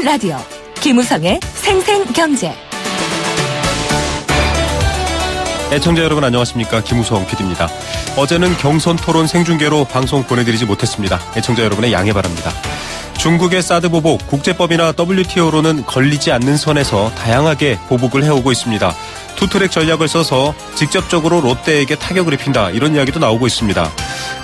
YTN 라디오 김우성의 생생경제. 애청자 여러분 안녕하십니까. 김우성 PD입니다. 어제는 경선 토론 생중계로 방송 보내드리지 못했습니다. 애청자 여러분의 양해 바랍니다. 중국의 사드 보복, 국제법이나 WTO로는 걸리지 않는 선에서 다양하게 보복을 해오고 있습니다. 투트랙 전략을 써서 직접적으로 롯데에게 타격을 입힌다, 이런 이야기도 나오고 있습니다.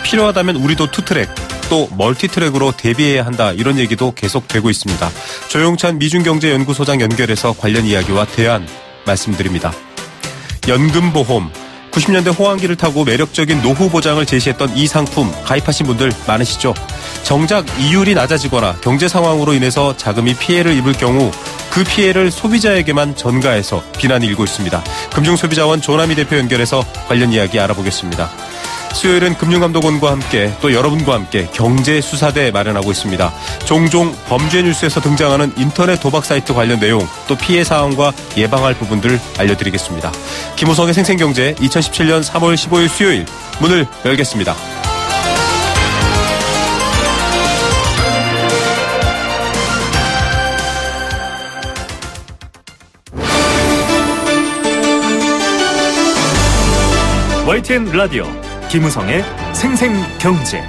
필요하다면 우리도 투트랙, 또 멀티트랙으로 대비해야 한다, 이런 얘기도 계속되고 있습니다. 조용찬 미중경제연구소장 연결해서 관련 이야기와 대안 말씀드립니다. 연금보험, 90년대 호황기를 타고 매력적인 노후 보장을 제시했던 이 상품 가입하신 분들 많으시죠? 정작 이율이 낮아지거나 경제 상황으로 인해서 자금이 피해를 입을 경우 그 피해를 소비자에게만 전가해서 비난이 일고 있습니다. 금융소비자원 조남희 대표 연결해서 관련 이야기 알아보겠습니다. 수요일은 금융감독원과 함께 또 여러분과 함께 경제수사대 마련하고 있습니다. 종종 범죄 뉴스에서 등장하는 인터넷 도박 사이트 관련 내용, 또 피해 사항과 예방할 부분들 알려드리겠습니다. 김우성의 생생경제 2017년 3월 15일 수요일 문을 열겠습니다. YTN 라디오 김우성의 생생경제.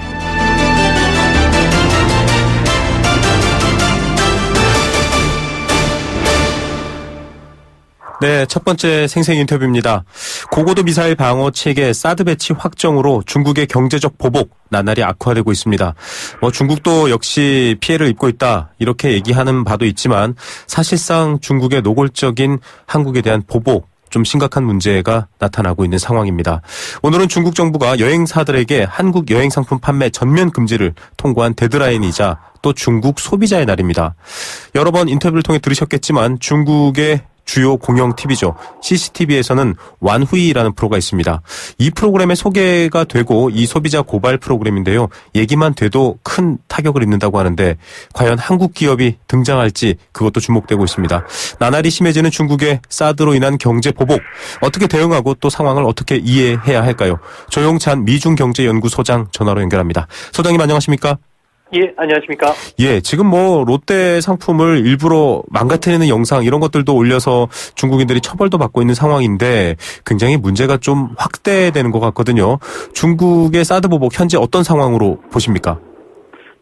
네, 첫 번째 생생 인터뷰입니다. 고고도 미사일 방어 체계 사드 배치 확정으로 중국의 경제적 보복 나날이 악화되고 있습니다. 중국도 역시 피해를 입고 있다, 이렇게 얘기하는 바도 있지만 사실상 중국의 노골적인 한국에 대한 보복, 좀 심각한 문제가 나타나고 있는 상황입니다. 오늘은 중국 정부가 여행사들에게 한국 여행상품 판매 전면 금지를 통고한 데드라인이자 또 중국 소비자의 날입니다. 여러 번 인터뷰를 통해 들으셨겠지만 중국의 주요 공영 TV죠. CCTV에서는 완후이라는 프로가 있습니다. 이 프로그램에 소개가 되고 이 소비자 고발 프로그램인데요. 얘기만 돼도 큰 타격을 입는다고 하는데 과연 한국 기업이 등장할지 그것도 주목되고 있습니다. 나날이 심해지는 중국의 사드로 인한 경제 보복, 어떻게 대응하고 또 상황을 어떻게 이해해야 할까요? 조용찬 미중경제연구소장 전화로 연결합니다. 소장님 안녕하십니까? 예, 안녕하십니까? 예, 지금 롯데 상품을 일부러 망가뜨리는 영상 이런 것들도 올려서 중국인들이 처벌도 받고 있는 상황인데 굉장히 문제가 좀 확대되는 것 같거든요. 중국의 사드 보복 현재 어떤 상황으로 보십니까?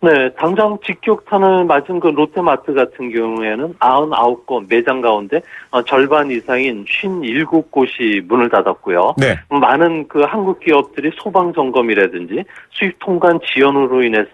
네, 당장 직격탄을 맞은 그 롯데마트 같은 경우에는 99곳 매장 가운데 절반 이상인 57곳이 문을 닫았고요. 네. 많은 그 한국 기업들이 소방 점검이라든지 수입 통관 지연으로 인해서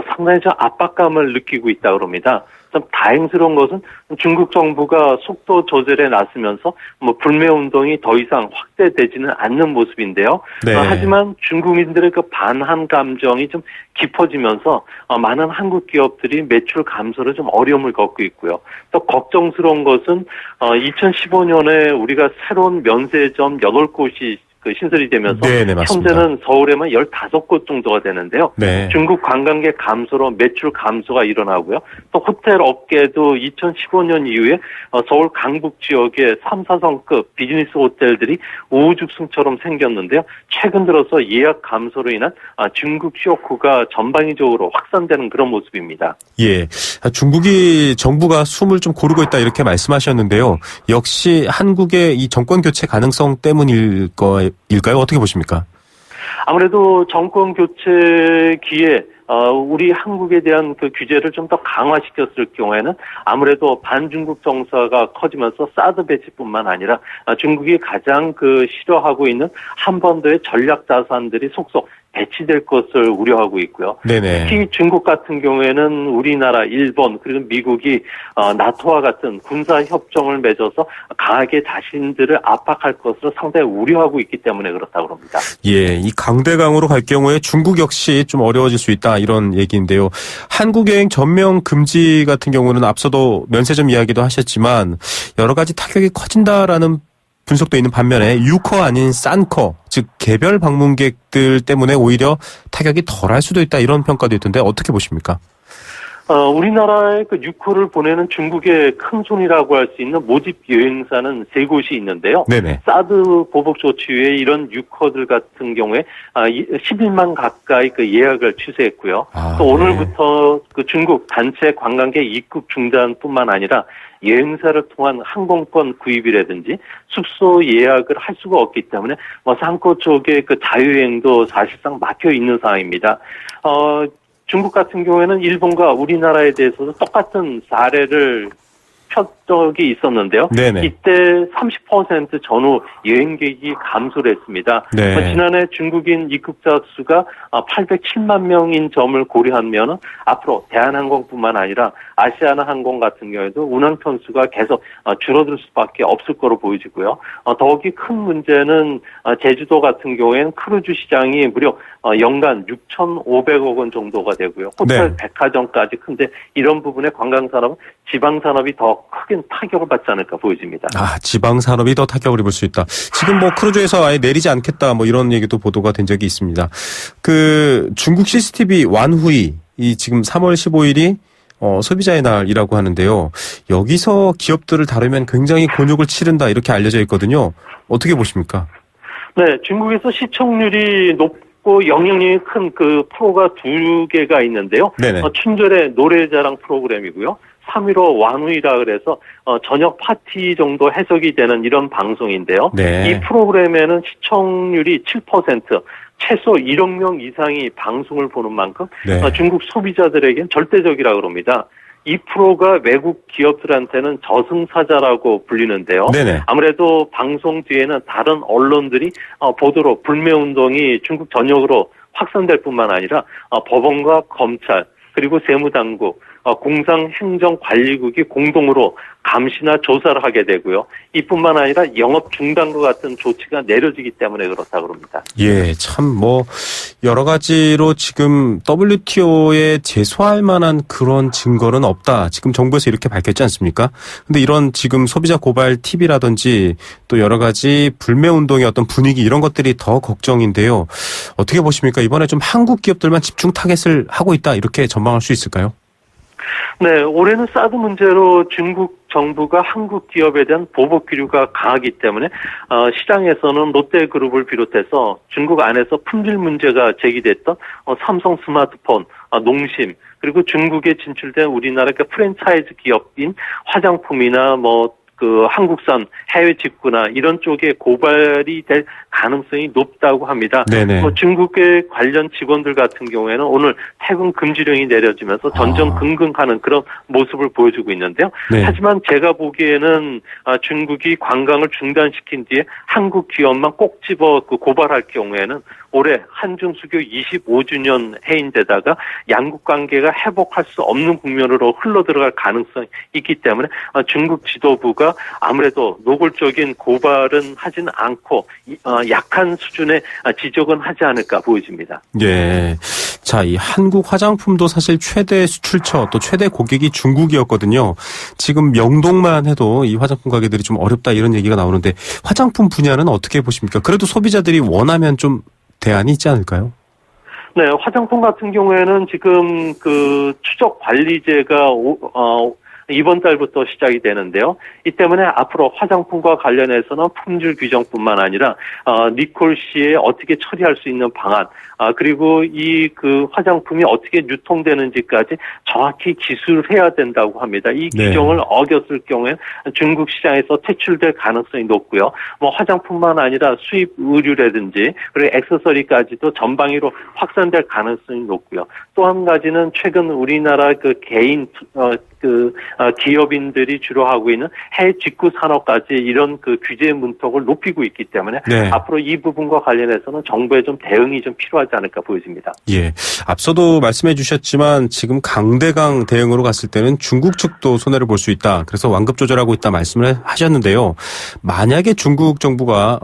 상당히 좀 압박감을 느끼고 있다 그럽니다. 좀 다행스러운 것은 중국 정부가 속도 조절에 나서면서 불매 운동이 더 이상 확대되지는 않는 모습인데요. 네. 하지만 중국인들의 그 반한 감정이 좀 깊어지면서 많은 한국 기업들이 매출 감소를 좀 어려움을 겪고 있고요. 또 걱정스러운 것은 2015년에 우리가 새로운 면세점 8곳이 신설이 되면서 네네, 현재는 서울에만 15곳 정도가 되는데요. 네. 중국 관광객 감소로 매출 감소가 일어나고요. 또 호텔 업계도 2015년 이후에 서울 강북 지역의 3, 4성급 비즈니스 호텔들이 우후죽순처럼 생겼는데요. 최근 들어서 예약 감소로 인한 중국 쇼크가 전방위적으로 확산되는 그런 모습입니다. 예, 중국이 정부가 숨을 좀 고르고 있다, 이렇게 말씀하셨는데요. 역시 한국의 이 정권 교체 가능성 때문일까요? 어떻게 보십니까? 아무래도 정권 교체기에 우리 한국에 대한 그 규제를 좀 더 강화시켰을 경우에는 아무래도 반중국 정서가 커지면서 사드 배치뿐만 아니라 중국이 가장 싫어하고 있는 한반도의 전략 자산들이 속속 배치될 것을 우려하고 있고요. 네네. 특히 중국 같은 경우에는 우리나라, 일본 그리고 미국이 나토와 같은 군사 협정을 맺어서 강하게 자신들을 압박할 것으로 상당히 우려하고 있기 때문에 그렇다고 합니다. 예, 이 강대강으로 갈 경우에 중국 역시 좀 어려워질 수 있다, 이런 얘기인데요. 한국 여행 전면 금지 같은 경우는 앞서도 면세점 이야기도 하셨지만 여러 가지 타격이 커진다라는 분석도 있는 반면에 유커 아닌 싼커, 즉 개별 방문객들 때문에 오히려 타격이 덜할 수도 있다, 이런 평가도 있던데 어떻게 보십니까? 우리나라의 그 유코를 보내는 중국의 큰 손이라고 할 수 있는 모집 여행사는 3곳이 있는데요. 네네. 사드 보복 조치 후에 이런 유코들 같은 경우에 11만 가까이 그 예약을 취소했고요. 또 네. 오늘부터 그 중국 단체 관광객 입국 중단뿐만 아니라 여행사를 통한 항공권 구입이라든지 숙소 예약을 할 수가 없기 때문에 상코 쪽의 그 자유여행도 사실상 막혀 있는 상황입니다. 중국 같은 경우에는 일본과 우리나라에 대해서도 똑같은 사례를 편 적이 있었는데요. 네네. 이때 30% 전후 여행객이 감소를 했습니다. 네. 지난해 중국인 입국자 수가 807만 명인 점을 고려하면 앞으로 대한항공뿐만 아니라 아시아나항공 같은 경우에도 운항 편수가 계속 줄어들 수밖에 없을 거로 보여지고요. 더욱이 큰 문제는 제주도 같은 경우에는 크루즈 시장이 무려 연간 6,500억 원 정도가 되고요. 호텔, 네. 백화점까지 큰데 이런 부분에 관광산업은 지방산업이 더 크게 타격을 받지 않을까 보여집니다. 지방산업이 더 타격을 입을 수 있다. 지금 크루즈에서 아예 내리지 않겠다 이런 얘기도 보도가 된 적이 있습니다. 그 중국 CCTV 완후이 지금 3월 15일이 소비자의 날이라고 하는데요. 여기서 기업들을 다루면 굉장히 곤욕을 치른다 이렇게 알려져 있거든요. 어떻게 보십니까? 네, 중국에서 시청률이 높고 영향력이 큰 그 프로가 2개가 있는데요. 네네. 춘절의 노래자랑 프로그램이고요. 3.15 완후이라 그래서 저녁 파티 정도 해석이 되는 이런 방송인데요. 네. 이 프로그램에는 시청률이 7%, 최소 1억 명 이상이 방송을 보는 만큼 네. 중국 소비자들에겐 절대적이라고 합니다. 이 프로가 외국 기업들한테는 저승사자라고 불리는데요. 네네. 아무래도 방송 뒤에는 다른 언론들이 보도로 불매운동이 중국 전역으로 확산될 뿐만 아니라 법원과 검찰 그리고 세무당국, 공상행정관리국이 공동으로 감시나 조사를 하게 되고요. 이뿐만 아니라 영업 중단과 같은 조치가 내려지기 때문에 그렇다고 합니다. 예, 참 여러 가지로 지금 WTO에 제소할 만한 그런 증거는 없다. 지금 정부에서 이렇게 밝혔지 않습니까? 근데 이런 지금 소비자 고발 팁이라든지 또 여러 가지 불매운동의 어떤 분위기 이런 것들이 더 걱정인데요. 어떻게 보십니까? 이번에 좀 한국 기업들만 집중 타겟을 하고 있다. 이렇게 전망할 수 있을까요? 네, 올해는 사드 문제로 중국 정부가 한국 기업에 대한 보복 기류가 강하기 때문에 시장에서는 롯데그룹을 비롯해서 중국 안에서 품질 문제가 제기됐던 삼성 스마트폰, 농심 그리고 중국에 진출된 우리나라 프랜차이즈 기업인 화장품이나 한국산 해외 직구나 이런 쪽에 고발이 될 가능성이 높다고 합니다. 네네. 중국의 관련 직원들 같은 경우에는 오늘 퇴근 금지령이 내려지면서 전전긍긍하는 그런 모습을 보여주고 있는데요. 네. 하지만 제가 보기에는 중국이 관광을 중단시킨 뒤에 한국 기업만 꼭 집어 고발할 경우에는 올해 한중 수교 25주년 해인데다가 양국 관계가 회복할 수 없는 국면으로 흘러들어갈 가능성이 있기 때문에 중국 지도부가 아무래도 노골적인 고발은 하진 않고 약한 수준의 지적은 하지 않을까 보여집니다. 예. 자, 이 한국 화장품도 사실 최대 수출처 또 최대 고객이 중국이었거든요. 지금 명동만 해도 이 화장품 가게들이 좀 어렵다 이런 얘기가 나오는데 화장품 분야는 어떻게 보십니까? 그래도 소비자들이 원하면 좀 대안이 있지 않을까요? 네, 화장품 같은 경우에는 지금 추적 관리제가 이번 달부터 시작이 되는데요. 이 때문에 앞으로 화장품과 관련해서는 품질 규정뿐만 아니라 니콜 시에 어떻게 처리할 수 있는 방안, 그리고 이 화장품이 어떻게 유통되는지까지 정확히 기술을 해야 된다고 합니다. 이 규정을 어겼을 경우에 중국 시장에서 퇴출될 가능성이 높고요. 화장품만 아니라 수입 의류라든지 그리고 액세서리까지도 전방위로 확산될 가능성이 높고요. 또 한 가지는 최근 우리나라 개인 기업인들이 주로 하고 있는 해외 직구 산업까지 이런 규제 문턱을 높이고 있기 때문에 앞으로 이 부분과 관련해서는 정부의 좀 대응이 좀 필요하지 않을까 보여집니다. 예. 앞서도 말씀해 주셨지만 지금 강대강 대응으로 갔을 때는 중국 측도 손해를 볼 수 있다. 그래서 완급 조절하고 있다 말씀을 하셨는데요. 만약에 중국 정부가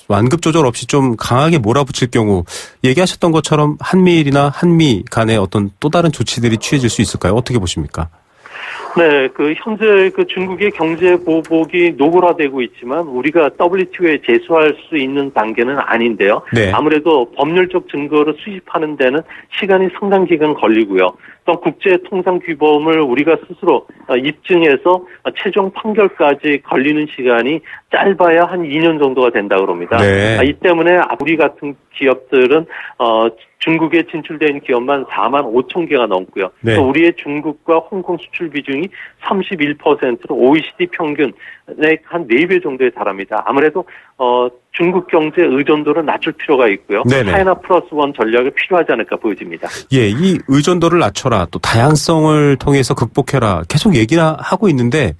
완급 조절 없이 좀 강하게 몰아붙일 경우 얘기하셨던 것처럼 한미일이나 한미 간의 어떤 또 다른 조치들이 취해질 수 있을까요? 어떻게 보십니까? 네, 현재 중국의 경제 보복이 노골화되고 있지만 우리가 WTO에 제소할 수 있는 단계는 아닌데요. 네. 아무래도 법률적 증거를 수집하는 데는 시간이 상당 기간 걸리고요. 어떤 국제 통상 규범을 우리가 스스로 입증해서 최종 판결까지 걸리는 시간이 짧아야 한 2년 정도가 된다 그럽니다. 네. 이 때문에 우리 같은 기업들은 중국에 진출된 기업만 4만 5천 개가 넘고요. 네. 또 우리의 중국과 홍콩 수출 비중이 31%로 OECD 평균의 한 4배 정도에 달합니다. 아무래도 중국 경제 의존도를 낮출 필요가 있고요. 네네. 차이나 플러스 원 전략이 필요하지 않을까 보여집니다. 예, 이 의존도를 낮춰라, 또 다양성을 통해서 극복해라 계속 얘기나 하고 있는데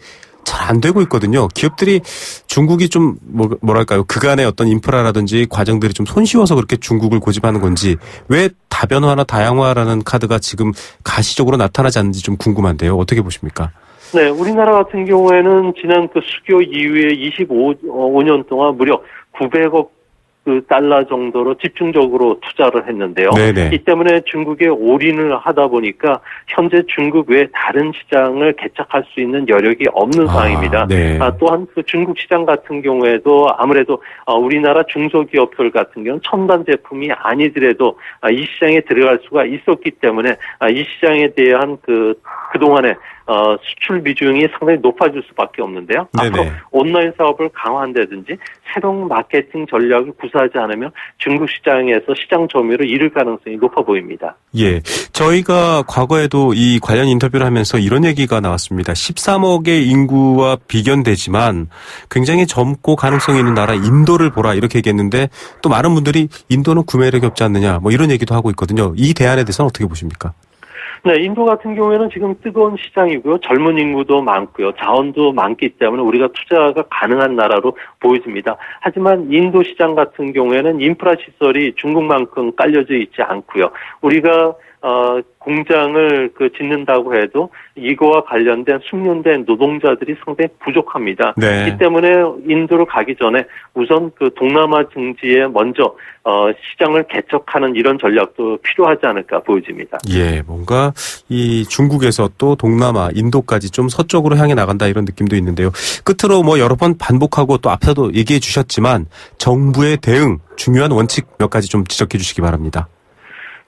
잘 안 되고 있거든요. 기업들이 중국이 좀 뭐랄까요, 그간의 어떤 인프라라든지 과정들이 좀 손쉬워서 그렇게 중국을 고집하는 건지, 왜 다변화나 다양화라는 카드가 지금 가시적으로 나타나지 않는지 좀 궁금한데요. 어떻게 보십니까? 네, 우리나라 같은 경우에는 지난 그 수교 이후에 25년 동안 무려 900억 달러 정도로 집중적으로 투자를 했는데요. 네네. 이 때문에 중국에 올인을 하다 보니까 현재 중국 외 다른 시장을 개척할 수 있는 여력이 없는 상황입니다. 네. 또한 그 중국 시장 같은 경우에도 아무래도 우리나라 중소기업들 같은 경우는 첨단 제품이 아니더라도 이 시장에 들어갈 수가 있었기 때문에 이 시장에 대한 그동안에 수출 비중이 상당히 높아질 수밖에 없는데요. 네네. 앞으로 온라인 사업을 강화한다든지 새로운 마케팅 전략을 구사하지 않으면 중국 시장에서 시장 점유율을 잃을 가능성이 높아 보입니다. 예, 저희가 과거에도 이 관련 인터뷰를 하면서 이런 얘기가 나왔습니다. 13억의 인구와 비견되지만 굉장히 젊고 가능성이 있는 나라 인도를 보라, 이렇게 얘기했는데 또 많은 분들이 인도는 구매력이 없지 않느냐, 뭐 이런 얘기도 하고 있거든요. 이 대안에 대해서는 어떻게 보십니까? 네, 인도 같은 경우에는 지금 뜨거운 시장이고요. 젊은 인구도 많고요. 자원도 많기 때문에 우리가 투자가 가능한 나라로 보여집니다. 하지만 인도 시장 같은 경우에는 인프라 시설이 중국만큼 깔려져 있지 않고요. 우리가 공장을 짓는다고 해도 이거와 관련된 숙련된 노동자들이 상당히 부족합니다. 네. 이 때문에 인도로 가기 전에 우선 동남아 증지에 먼저 시장을 개척하는 이런 전략도 필요하지 않을까 보여집니다. 예, 뭔가 이 중국에서 또 동남아, 인도까지 좀 서쪽으로 향해 나간다, 이런 느낌도 있는데요. 끝으로 여러 번 반복하고 또 앞서도 얘기해 주셨지만 정부의 대응, 중요한 원칙 몇 가지 좀 지적해 주시기 바랍니다.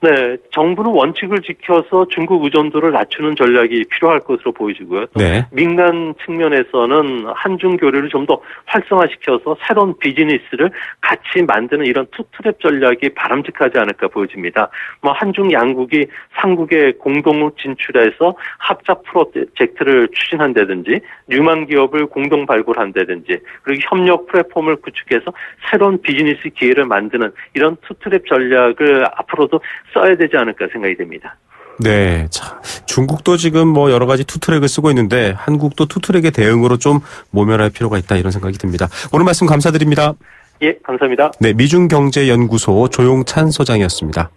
네, 정부는 원칙을 지켜서 중국 의존도를 낮추는 전략이 필요할 것으로 보여지고요. 네. 민간 측면에서는 한중 교류를 좀 더 활성화시켜서 새로운 비즈니스를 같이 만드는 이런 투트랩 전략이 바람직하지 않을까 보여집니다. 한중 양국이 삼국에 공동 진출해서 합작 프로젝트를 추진한다든지, 유망 기업을 공동 발굴한다든지, 그리고 협력 플랫폼을 구축해서 새로운 비즈니스 기회를 만드는 이런 투트랩 전략을 앞으로도 써야 되지 않을까 생각이 됩니다. 네, 자, 중국도 지금 여러 가지 투트랙을 쓰고 있는데 한국도 투트랙의 대응으로 좀 모면할 필요가 있다, 이런 생각이 듭니다. 오늘 말씀 감사드립니다. 예, 감사합니다. 네, 미중경제연구소 조용찬 소장이었습니다.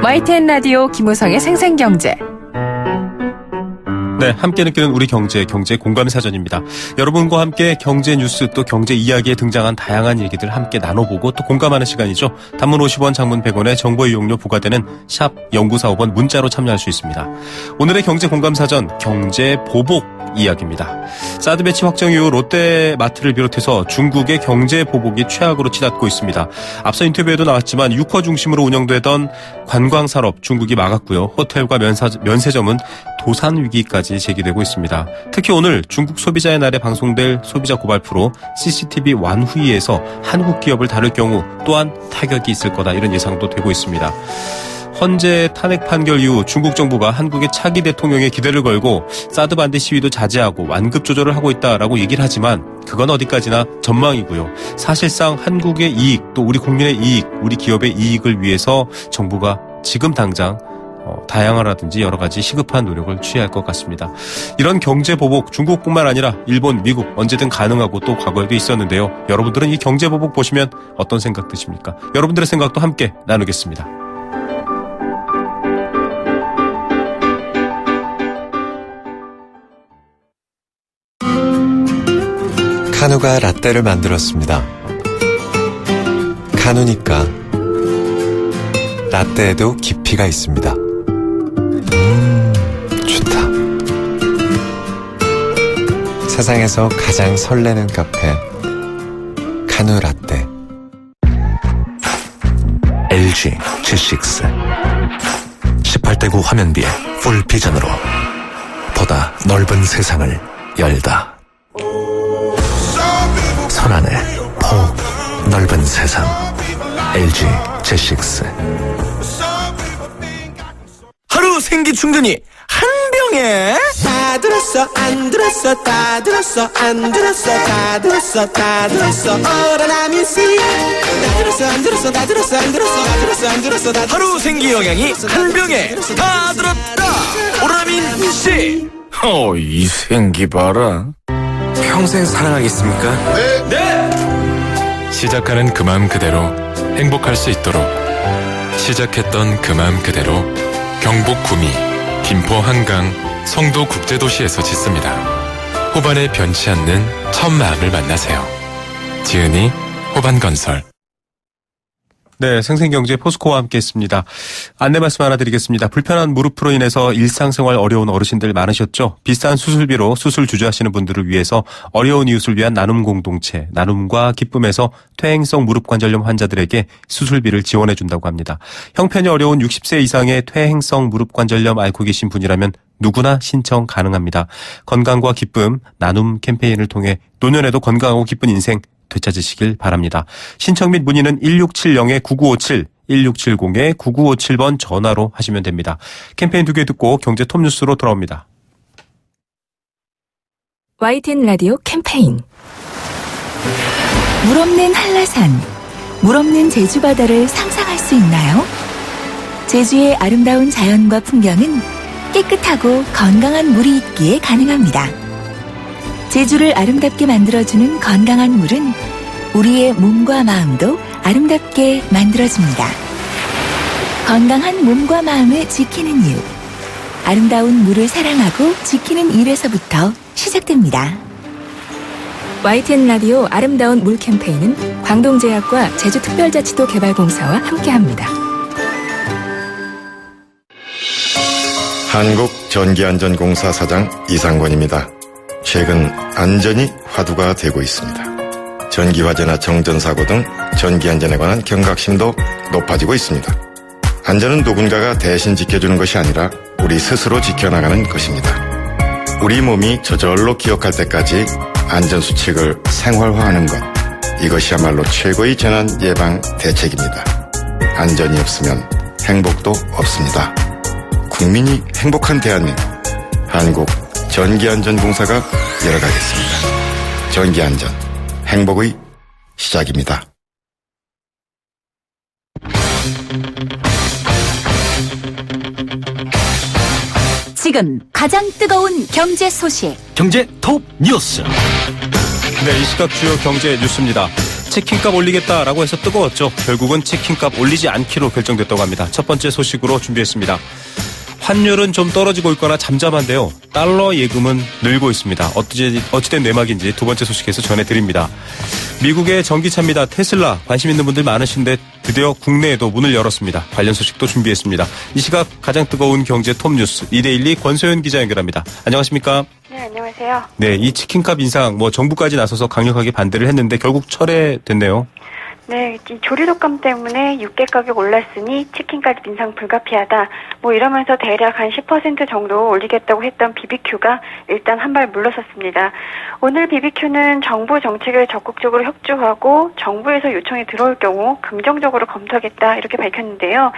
YTN 라디오 김우성의 생생경제. 네, 함께 느끼는 우리 경제 공감사전입니다. 여러분과 함께 경제 뉴스, 또 경제 이야기에 등장한 다양한 얘기들 함께 나눠보고 또 공감하는 시간이죠. 단문 50원, 장문 100원의 정보 이용료 부과되는 샵 0945번 문자로 참여할 수 있습니다. 오늘의 경제 공감사전, 경제 보복 이야기입니다. 사드 배치 확정 이후 롯데마트를 비롯해서 중국의 경제 보복이 최악으로 치닫고 있습니다. 앞서 인터뷰에도 나왔지만 육화 중심으로 운영되던 관광산업 중국이 막았고요. 호텔과 면세점은 도산 위기까지 제기되고 있습니다. 특히 오늘 중국 소비자의 날에 방송될 소비자 고발 프로 CCTV 완후위에서 한국 기업을 다룰 경우 또한 타격이 있을 거다, 이런 예상도 되고 있습니다. 헌재 탄핵 판결 이후 중국 정부가 한국의 차기 대통령에 기대를 걸고 사드 반대 시위도 자제하고 완급 조절을 하고 있다라고 얘기를 하지만 그건 어디까지나 전망이고요. 사실상 한국의 이익, 또 우리 국민의 이익, 우리 기업의 이익을 위해서 정부가 지금 당장 다양화라든지 여러 가지 시급한 노력을 취해야 할 것 같습니다. 이런 경제 보복, 중국뿐만 아니라 일본, 미국 언제든 가능하고 또 과거에도 있었는데요. 여러분들은 이 경제 보복 보시면 어떤 생각 드십니까? 여러분들의 생각도 함께 나누겠습니다. 카누가 라떼를 만들었습니다. 카누니까 라떼에도 깊이가 있습니다. 좋다. 세상에서 가장 설레는 카페 카누 라떼. LG LG G6 18대9 화면비의 풀 비전으로 보다 넓은 세상을 열다. 손안에 폭 넓은 세상 LG G6. 하루 생기 충전이 한 병에 다 들었어 안 들었어 다 들었어 안 들었어 다 들었어 다 들었어 오라나미 씨 다 들었어 안 들었어 다 들었어 안 들었어 다 들었어 안 들었어 다 들었어 하루 생기 영양이 한 병에 다 들었다. 오라민 씨. 이 생기 봐라. 평생 사랑하겠습니까? 네. 시작하는 그 마음 그대로 행복할 수 있도록 시작했던 그 마음 그대로 경북 구미, 김포 한강, 송도 국제도시에서 짓습니다. 호반에 변치 않는 첫 마음을 만나세요. 지은이 호반건설. 네, 생생경제 포스코와 함께했습니다. 안내 말씀 하나 드리겠습니다. 불편한 무릎으로 인해서 일상생활 어려운 어르신들 많으셨죠? 비싼 수술비로 수술 주저하시는 분들을 위해서 어려운 이웃을 위한 나눔 공동체, 나눔과 기쁨에서 퇴행성 무릎관절염 환자들에게 수술비를 지원해준다고 합니다. 형편이 어려운 60세 이상의 퇴행성 무릎관절염 앓고 계신 분이라면 누구나 신청 가능합니다. 건강과 기쁨, 나눔 캠페인을 통해 노년에도 건강하고 기쁜 인생 되찾으시길 바랍니다. 신청 및 문의는 1670-9957, 1670-9957번 전화로 하시면 됩니다. 캠페인 2개 듣고 경제 톱뉴스로 돌아옵니다. YTN 라디오 캠페인. 물 없는 한라산, 물 없는 제주 바다를 상상할 수 있나요? 제주의 아름다운 자연과 풍경은 깨끗하고 건강한 물이 있기에 가능합니다. 제주를 아름답게 만들어주는 건강한 물은 우리의 몸과 마음도 아름답게 만들어줍니다. 건강한 몸과 마음을 지키는 일. 아름다운 물을 사랑하고 지키는 일에서부터 시작됩니다. YTN 라디오 아름다운 물 캠페인은 광동제약과 제주특별자치도 개발공사와 함께합니다. 한국전기안전공사 사장 이상권입니다. 최근 안전이 화두가 되고 있습니다. 전기화재나 정전사고 등 전기안전에 관한 경각심도 높아지고 있습니다. 안전은 누군가가 대신 지켜주는 것이 아니라 우리 스스로 지켜나가는 것입니다. 우리 몸이 저절로 기억할 때까지 안전수칙을 생활화하는 것, 이것이야말로 최고의 재난 예방 대책입니다. 안전이 없으면 행복도 없습니다. 국민이 행복한 대한민국, 한국전기안전공사가 열어가겠습니다. 전기안전, 행복의 시작입니다. 지금 가장 뜨거운 경제 소식. 경제 톱 뉴스. 네, 이 시각 주요 경제 뉴스입니다. 치킨값 올리겠다라고 해서 뜨거웠죠. 결국은 치킨값 올리지 않기로 결정됐다고 합니다. 첫 번째 소식으로 준비했습니다. 환율은 좀 떨어지고 있거나 잠잠한데요. 달러 예금은 늘고 있습니다. 어찌된 내막인지 두 번째 소식에서 전해드립니다. 미국의 전기차입니다. 테슬라 관심 있는 분들 많으신데 드디어 국내에도 문을 열었습니다. 관련 소식도 준비했습니다. 이 시각 가장 뜨거운 경제 톱뉴스 이데일리 권소연 기자 연결합니다. 안녕하십니까? 네, 안녕하세요. 네, 이 치킨값 인상 정부까지 나서서 강력하게 반대를 했는데 결국 철회됐네요. 네, 이 조리독감 때문에 육개 가격 올랐으니 치킨값 인상 불가피하다. 이러면서 대략 한 10% 정도 올리겠다고 했던 BBQ가 일단 한 발 물러섰습니다. 오늘 BBQ는 정부 정책을 적극적으로 협조하고 정부에서 요청이 들어올 경우 긍정적으로 검토하겠다 이렇게 밝혔는데요.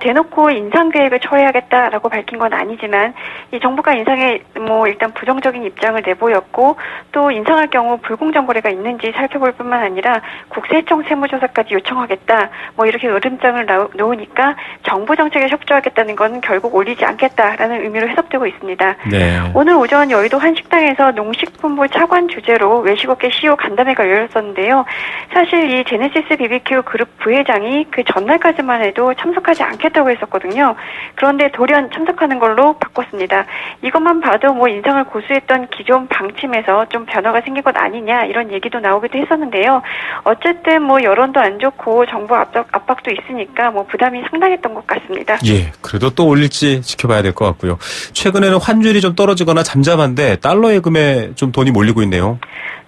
대놓고 인상 계획을 철회하겠다라고 밝힌 건 아니지만 이 정부가 인상에 일단 부정적인 입장을 내보였고 또 인상할 경우 불공정 거래가 있는지 살펴볼 뿐만 아니라 국세청 세무조사까지 요청하겠다. 이렇게 으름장을 놓으니까 정부 정책에 협조하겠다는 건 결국 올리지 않겠다라는 의미로 해석되고 있습니다. 네. 오늘 오전 여의도 한 식당에서 농식품부 차관 주재로 외식업계 CEO 간담회가 열렸었는데요. 사실 이 제네시스 BBQ 그룹 부회장이 그 전날까지만 해도 참석하지 않겠다고 했었거든요. 그런데 돌연 참석하는 걸로 바꿨습니다. 이것만 봐도 인상을 고수했던 기존 방침에서 좀 변화가 생긴 것 아니냐 이런 얘기도 나오기도 했었는데요. 어쨌든 여론도 안 좋고 정부 압박도 있으니까 부담이 상당했던 것 같습니다. 예, 그래도 또 올릴지 지켜봐야 될 것 같고요. 최근에는 환율이 좀 떨어지거나 잠잠한데 달러 예금에 좀 돈이 몰리고 있네요.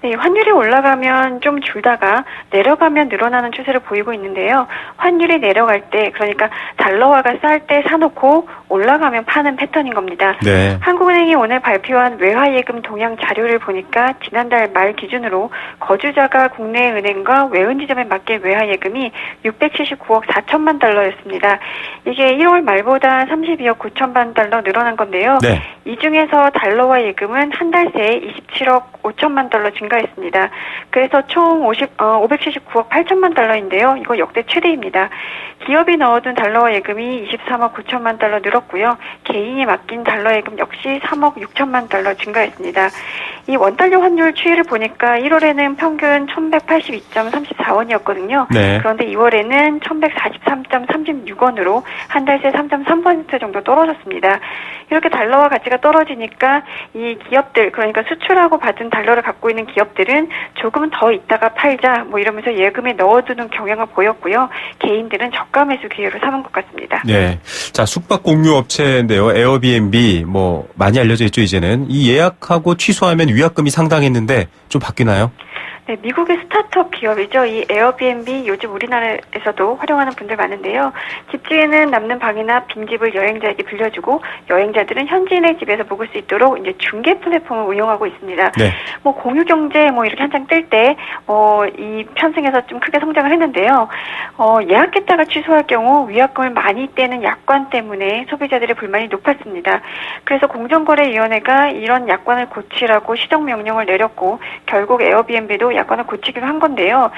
네, 환율이 올라가면 좀 줄다가 내려가면 늘어나는 추세를 보이고 있는데요. 환율이 내려갈 때, 그러니까 달러화가 쌀 때 사놓고 올라가면 파는 패턴인 겁니다. 네. 한국은행이 오늘 발표한 외화예금 동향 자료를 보니까 지난달 말 기준으로 거주자가 국내 은행과 외은지점에 맡긴 외화예금이 679억 4천만 달러였습니다. 이게 1월 말보다 32억 9천만 달러 늘어난 건데요. 네. 이 중에서 달러화 예금은 한 달 새에 27억 5천만 달러 증가했습니다. 그래서 총 579억 8천만 달러인데요. 이거 역대 최대입니다. 기업이 넣어둔 달러화 예금이 23억 9천만 달러 늘었고요. 개인이 맡긴 달러 예금 역시 3억 6천만 달러 증가했습니다. 이 원달러 환율 추이를 보니까 1월에는 평균 1182.34원이었거든요. 네. 그런데 2월에는 1143.36원으로 한 달 새 3.3% 정도 떨어졌습니다. 이렇게 달러와 가치가 떨어지니까 이 기업들, 그러니까 수출하고 받은 달러를 갖고 있는 기업들은 조금 더 있다가 팔자 뭐 이러면서 예금에 넣어두는 경향을 보였고요. 개인들은 저가 매수 기회로 삼은 것 같습니다. 네. 자, 숙박 공유 업체인데요. 에어비앤비 뭐 많이 알려져 있죠, 이제는. 이 예약하고 취소하면 위약금이 상당했는데 좀 바뀌나요? 네, 미국의 스타트업 기업이죠. 이 에어비앤비 요즘 우리나라에서도 활용하는 분들 많은데요. 집주인은 남는 방이나 빈집을 여행자에게 빌려주고 여행자들은 현지인의 집에서 묵을 수 있도록 이제 중개 플랫폼을 운영하고 있습니다. 네. 뭐 공유 경제 뭐 이렇게 한창 뜰 때 이 편승해서 좀 크게 성장을 했는데요. 예약했다가 취소할 경우 위약금을 많이 떼는 약관 때문에 소비자들의 불만이 높았습니다. 그래서 공정거래위원회가 이런 약관을 고치라고 시정명령을 내렸고 결국 에어비앤비도 약관을 고치기로 한 건데요.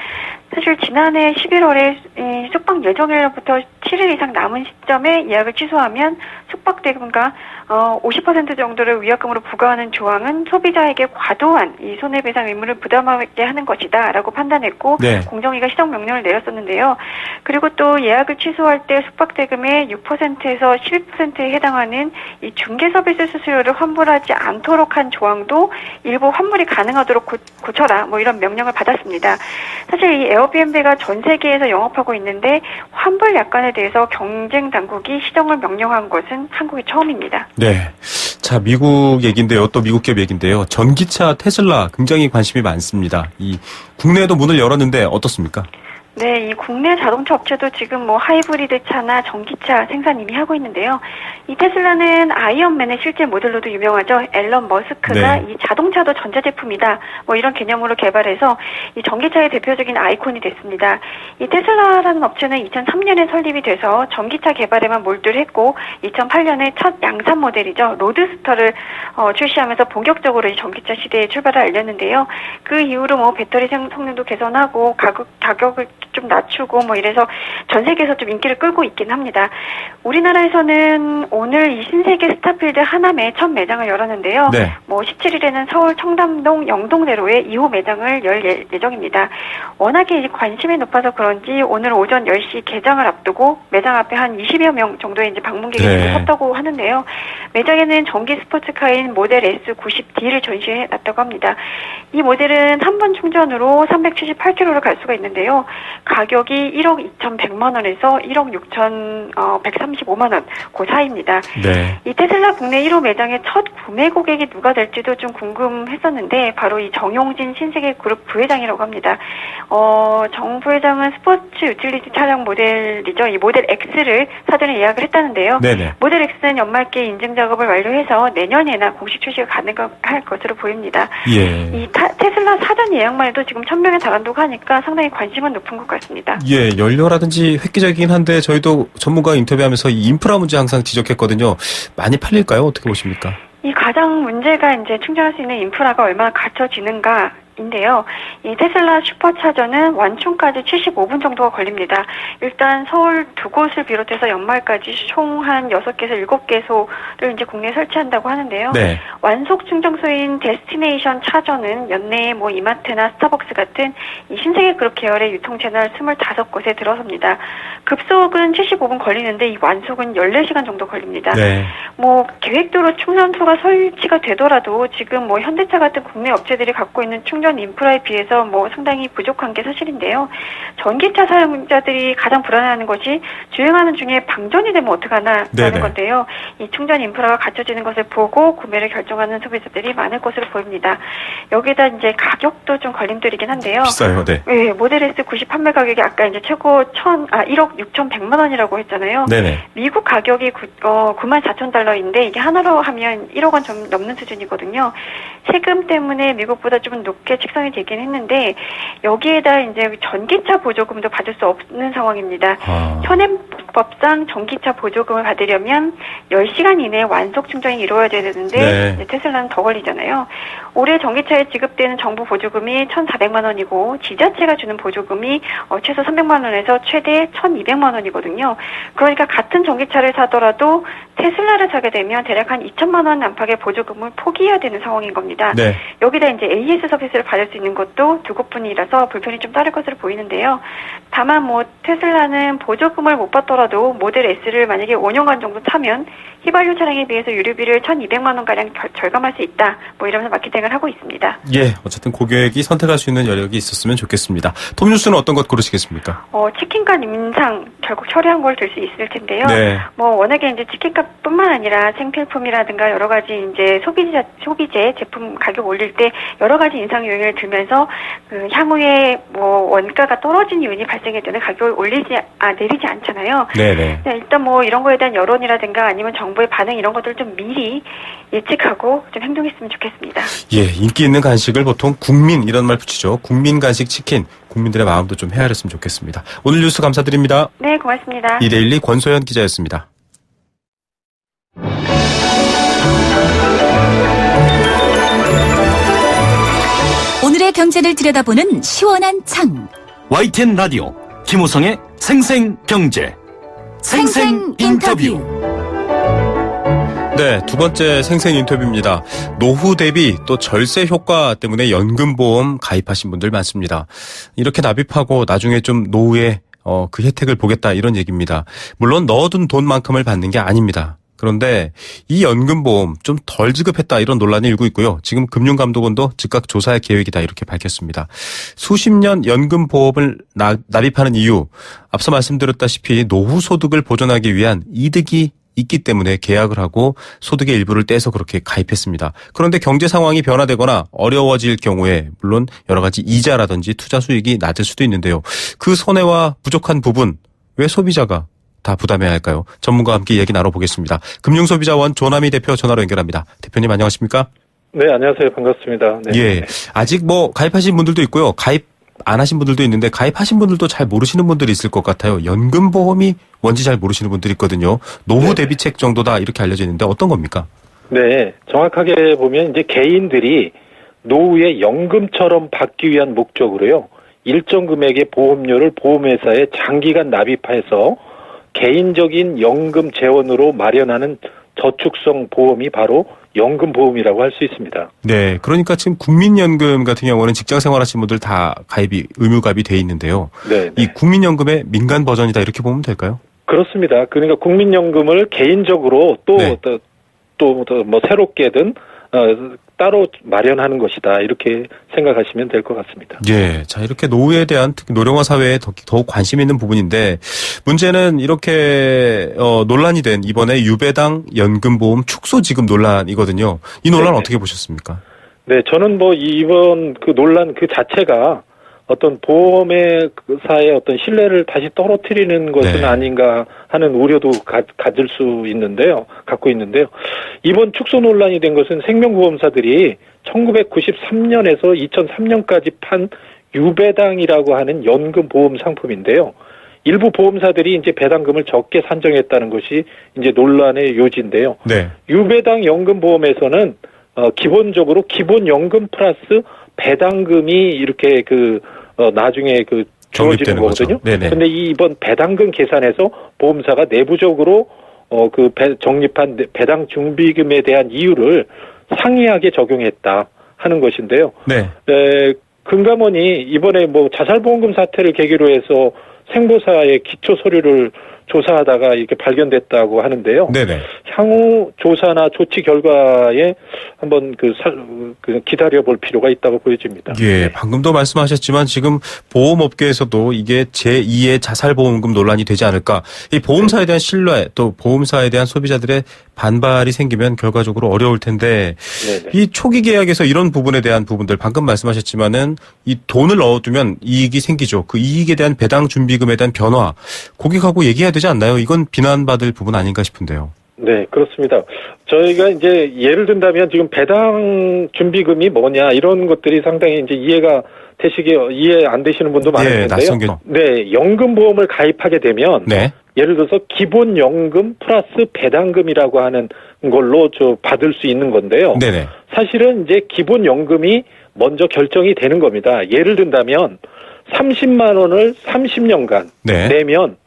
사실 지난해 11월에 숙박 예정일로부터 7일 이상 남은 시점에 예약을 취소하면 숙박대금과 50% 정도를 위약금으로 부과하는 조항은 소비자에게 과도한 이 손해배상 의무를 부담하게 하는 것이다라고 판단했고 네. 공정위가 시정명령을 내렸었는데요. 그리고 또 예약을 취소할 때 숙박대금의 6%에서 12%에 해당하는 이 중개서비스 수수료를 환불하지 않도록 한 조항도 일부 환불이 가능하도록 고쳐라 뭐 이런 명령을 받았습니다. 사실 이 에어비앤비가 전 세계에서 영업하고 있는데 환불 약관에 대해서 경쟁 당국이 시정을 명령한 것은 한국이 처음입니다. 네. 자, 미국 얘기인데요. 또 미국 기업 얘기인데요. 전기차 테슬라 굉장히 관심이 많습니다. 이 국내에도 문을 열었는데 어떻습니까? 네, 이 국내 자동차 업체도 지금 뭐 하이브리드 차나 전기차 생산 이미 하고 있는데요. 이 테슬라는 아이언맨의 실제 모델로도 유명하죠. 앨런 머스크가 네. 이 자동차도 전자제품이다. 뭐 이런 개념으로 개발해서 이 전기차의 대표적인 아이콘이 됐습니다. 이 테슬라라는 업체는 2003년에 설립이 돼서 전기차 개발에만 몰두를 했고 2008년에 첫 양산 모델이죠. 로드스터를 출시하면서 본격적으로 이 전기차 시대에 출발을 알렸는데요. 그 이후로 뭐 배터리 성능도 개선하고 가격을 좀 낮추고 뭐 이래서 전 세계에서 좀 인기를 끌고 있긴 합니다. 우리나라에서는 오늘 이 신세계 스타필드 하남에 첫 매장을 열었는데요. 네. 뭐 17일에는 서울 청담동 영동대로에 2호 매장을 열 예정입니다. 워낙에 관심이 높아서 그런지 오늘 오전 10시 개장을 앞두고 매장 앞에 한 20여 명 정도의 이제 방문객이 섰다고 하는데요. 매장에는 전기 스포츠카인 모델 S90D를 전시해 놨다고 합니다. 이 모델은 한 번 충전으로 378km를 갈 수가 있는데요. 가격이 1억 2,100만 원에서 1억 6,135만 원 그 사이입니다. 네. 이 테슬라 국내 1호 매장의 첫 구매 고객이 누가 될지도 좀 궁금했었는데 바로 이 정용진 신세계 그룹 부회장이라고 합니다. 정 부회장은 스포츠 유틸리티 차량 모델이죠. 이 모델 X를 사전에 예약을 했다는데요. 네네. 모델 X는 연말기에 인증 작업을 완료해서 내년에나 공식 출시가 가능할 것으로 보입니다. 예. 이 테슬라 사전 예약만 해도 지금 1,000명에 달한다고 하니까 상당히 관심은 높은 것 같습니다. 예, 연료라든지 획기적이긴 한데 저희도 전문가 인터뷰하면서 이 인프라 문제 항상 지적했거든요. 많이 팔릴까요? 어떻게 보십니까? 이 가장 문제가 이제 충전할 수 있는 인프라가 얼마나 갖춰지는가. 인데요. 이 테슬라 슈퍼차저는 완충까지 75분 정도가 걸립니다. 일단 서울 두 곳을 비롯해서 연말까지 총 한 6개에서 7개소를 이제 국내에 설치한다고 하는데요. 네. 완속 충전소인 데스티네이션 차저는 연내에 뭐 이마트나 스타벅스 같은 이 신세계 그룹 계열의 유통 채널 25곳에 들어섭니다. 급속은 75분 걸리는데 이 완속은 14시간 정도 걸립니다. 네. 뭐 계획대로 충전소가 설치가 되더라도 지금 뭐 현대차 같은 국내 업체들이 갖고 있는 충전 충전 인프라에 비해서 뭐 상당히 부족한 게 사실인데요. 전기차 사용자들이 가장 불안해하는 것이 주행하는 중에 방전이 되면 어떡하나라는 건데요. 이 충전 인프라가 갖춰지는 것을 보고 구매를 결정하는 소비자들이 많을 것으로 보입니다. 여기다 이제 가격도 좀 걸림돌이긴 한데요. 비싸요, 네. 네, 모델 S 90 판매 가격이 아까 이제 최고 1억 6,100만 원이라고 했잖아요. 네네. 미국 가격이 94,000달러인데 이게 하나로 하면 1억 원 좀 넘는 수준이거든요. 세금 때문에 미국보다 좀 높게 책정이 되긴 했는데 여기에다 이제 전기차 보조금도 받을 수 없는 상황입니다. 현행법상 전기차 보조금을 받으려면 10시간 이내에 완속 충전이 이루어져야 되는데 이제 테슬라는 더 걸리잖아요. 올해 전기차에 지급되는 정부 보조금이 1,400만 원이고 지자체가 주는 보조금이 최소 300만 원에서 최대 1,200만 원이거든요. 그러니까 같은 전기차를 사더라도 테슬라를 사게 되면 대략 한 2천만 원 안팎의 보조금을 포기해야 되는 상황인 겁니다. 네. 여기다 이제 AS 서비스를 받을 수 있는 것도 두 곳뿐이라서 불편이 좀 따를 것으로 보이는데요. 다만 뭐 테슬라는 보조금을 못 받더라도 모델 S를 만약에 5년간 정도 타면 휘발유 차량에 비해서 유류비를 1,200만 원가량 절감할 수 있다. 뭐 이러면서 마케팅을 하고 있습니다. 예, 어쨌든 고객이 선택할 수 있는 여력이 있었으면 좋겠습니다. 톱뉴스는 어떤 것 고르시겠습니까? 치킨값 인상 결국 처리한 걸 들 수 있을 텐데요. 네. 뭐 워낙에 이제 치킨값뿐만 아니라 생필품이라든가 여러 가지 이제 소비재 제품 가격 올릴 때 여러 가지 인상 요인을 들면서 향후에 뭐 원가가 떨어진 요인이 발생할 때는 가격을 내리지 않잖아요. 네네. 일단 뭐 이런 거에 대한 여론이라든가 아니면 정부의 반응 이런 것들 좀 미리 예측하고 좀 행동했으면 좋겠습니다. 예, 인기 있는 간식을 보통 국민 이런 말 붙이죠. 국민 간식 치킨. 국민들의 마음도 좀 헤아렸으면 좋겠습니다. 오늘 뉴스 감사드립니다. 네, 고맙습니다. 이데일리 권소연 기자였습니다. 오늘의 경제를 들여다보는 시원한 창. YTN 라디오 김우성의 생생경제 생생 인터뷰. 네, 두 번째 생생 인터뷰입니다. 노후 대비 또 절세 효과 때문에 연금보험 가입하신 분들 많습니다. 이렇게 납입하고 나중에 좀 노후에 그 혜택을 보겠다 이런 얘기입니다. 물론 넣어둔 돈만큼을 받는 게 아닙니다. 그런데 이 연금보험 좀 덜 지급했다 이런 논란이 일고 있고요. 지금 금융감독원도 즉각 조사할 계획이다 이렇게 밝혔습니다. 수십 년 연금보험을 납입하는 이유, 앞서 말씀드렸다시피 노후 소득을 보존하기 위한 이득이 있기 때문에 계약을 하고 소득의 일부를 떼서 그렇게 가입했습니다. 그런데 경제 상황이 변화되거나 어려워질 경우에 물론 여러 가지 이자라든지 투자 수익이 낮을 수도 있는데요. 그 손해와 부족한 부분 왜 소비자가 다 부담해야 할까요? 전문가와 함께 얘기 나눠보겠습니다. 금융소비자원 조남희 대표 전화로 연결합니다. 대표님 안녕하십니까? 네, 안녕하세요. 반갑습니다. 네. 예, 아직 뭐 가입하신 분들도 있고요. 가입 안 하신 분들도 있는데 가입하신 분들도 잘 모르시는 분들이 있을 것 같아요. 연금보험이 뭔지 잘 모르시는 분들이 있거든요. 노후 대비책 정도다 이렇게 알려져 있는데 어떤 겁니까? 네, 정확하게 보면 이제 개인들이 노후에 연금처럼 받기 위한 목적으로요. 일정 금액의 보험료를 보험회사에 장기간 납입해서 개인적인 연금 재원으로 마련하는 저축성 보험이 바로 연금보험이라고 할 수 있습니다. 네, 그러니까 지금 국민연금 같은 경우는 직장 생활하시는 분들 다 가입이 의무가입이 돼 있는데요. 네. 이 국민연금의 민간 버전이다 이렇게 보면 될까요? 그렇습니다. 그러니까 국민연금을 개인적으로 또 뭐 새롭게든 따로 마련하는 것이다 이렇게 생각하시면 될 것 같습니다. 예, 자 이렇게 노후에 대한 특히 노령화 사회에 더욱 관심 있는 부분인데 문제는 이렇게 논란이 된 이번에 유배당 연금보험 축소 지급 논란이거든요. 이 논란 어떻게 보셨습니까? 네, 저는 뭐 이번 그 논란 그 자체가 어떤 보험회사의 어떤 신뢰를 다시 떨어뜨리는 것은 아닌가 하는 우려도 갖고 있는데요. 이번 축소 논란이 된 것은 생명보험사들이 1993년에서 2003년까지 판 유배당이라고 하는 연금보험 상품인데요. 일부 보험사들이 이제 배당금을 적게 산정했다는 것이 이제 논란의 요지인데요. 네. 유배당 연금보험에서는 기본적으로 기본연금 플러스 배당금이 이렇게 나중에 주어지는 거거든요. 그런데 이번 배당금 계산에서 보험사가 내부적으로 적립한 배당 준비금에 대한 이유를 상이하게 적용했다 하는 것인데요. 네. 금감원이 이번에 뭐 자살보험금 사태를 계기로 해서 생보사의 기초 서류를 조사하다가 이렇게 발견됐다고 하는데요. 네네. 향후 조사나 조치 결과에 한번 기다려볼 필요가 있다고 보여집니다. 예, 방금도 말씀하셨지만 지금 보험업계에서도 이게 제2의 자살보험금 논란이 되지 않을까. 이 보험사에 대한 신뢰 또 보험사에 대한 소비자들의 반발이 생기면 결과적으로 어려울 텐데 네네. 이 초기 계약에서 이런 부분에 대한 부분들 방금 말씀하셨지만은 이 돈을 넣어두면 이익이 생기죠. 그 이익에 대한 배당 준비금에 대한 변화 고객하고 얘기해야 되지 않나요? 이건 비난받을 부분 아닌가 싶은데요. 네, 그렇습니다. 저희가 이제 예를 든다면 지금 배당 준비금이 뭐냐 이런 것들이 상당히 이제 이해 안 되시는 분도 많을 텐데요. 네, 연금보험을 가입하게 되면 네. 예를 들어서 기본연금 플러스 배당금이라고 하는 걸로 받을 수 있는 건데요. 네네. 사실은 이제 기본연금이 먼저 결정이 되는 겁니다. 예를 든다면 30만 원을 30년간 내면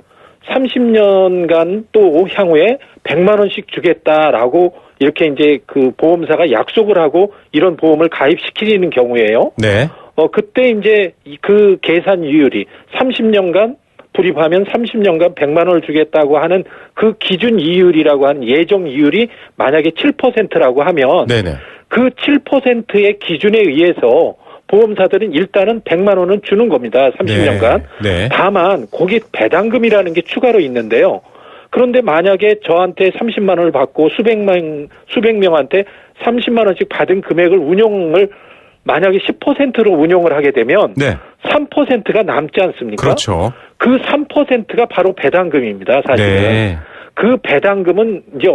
30년간 또 향후에 100만 원씩 주겠다라고 이렇게 이제 그 보험사가 약속을 하고 이런 보험을 가입시키는 경우에요. 네. 그때 이제 그 계산 이율이 30년간 불입하면 30년간 100만 원을 주겠다고 하는 그 기준 이율이라고 하는 예정 이율이 만약에 7%라고 하면 네네. 그 7%의 기준에 의해서 보험사들은 일단은 100만 원은 주는 겁니다. 30년간. 네. 다만 거기 배당금이라는 게 추가로 있는데요. 그런데 만약에 저한테 30만 원을 받고 수백 명한테 30만 원씩 받은 금액을 운용을 만약에 10%로 운용을 하게 되면 3%가 남지 않습니까? 그렇죠. 그 3%가 바로 배당금입니다. 사실은. 네. 그 배당금은 이제